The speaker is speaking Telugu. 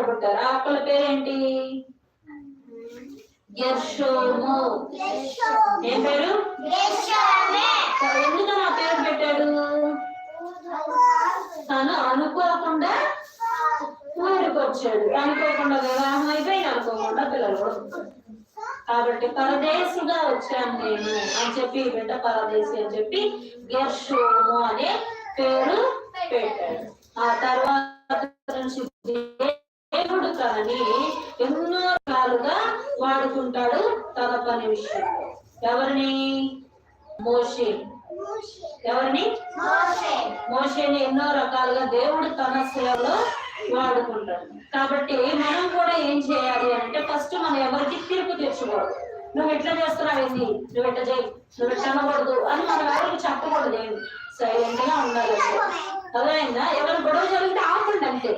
పుట్టారు. ఆ అక్కల పేరేంటి? గెర్షోము. ఏం పేరు? ఎందుకని ఆ పేరు పెట్టాడు? తను అనుకోకుండా ఊరికి వచ్చాడు. అనుకోకుండా వివాహం అయిపోయి అనుకోకుండా పిల్లలు కూడా కాబట్టి పరదేశిగా వచ్చాను నేను అని చెప్పి బిడ్డ పరదేశి అని చెప్పి గెర్షోము అనే పేరు పెట్టాడు. ఆ తర్వాత దేవుడు తనని ఎన్నో రకాలుగా వాడుకుంటాడు తన పని విషయంలో. ఎవరిని? మోషే. ఎవరిని? మోషేని ఎన్నో రకాలుగా దేవుడు తన సేవలో వాడుకుంటాడు. కాబట్టి మనం కూడా ఏం చేయాలి అంటే ఫస్ట్ మనం ఎవరికి తీర్పు తెచ్చుకోవద్దు. నువ్వు ఎట్లా చేస్తున్నావు, ఏంది నువ్వు ఎట్లా చేయి, నువ్వు ఎట్లా అనకూడదు అని మనం ఎవరికి చెప్పకూడదు. ఏమి సైలెంట్ గా ఉండాలి. అర్థమైందా? ఎవరు గొడవ జరిగితే ఆపండి అంతే.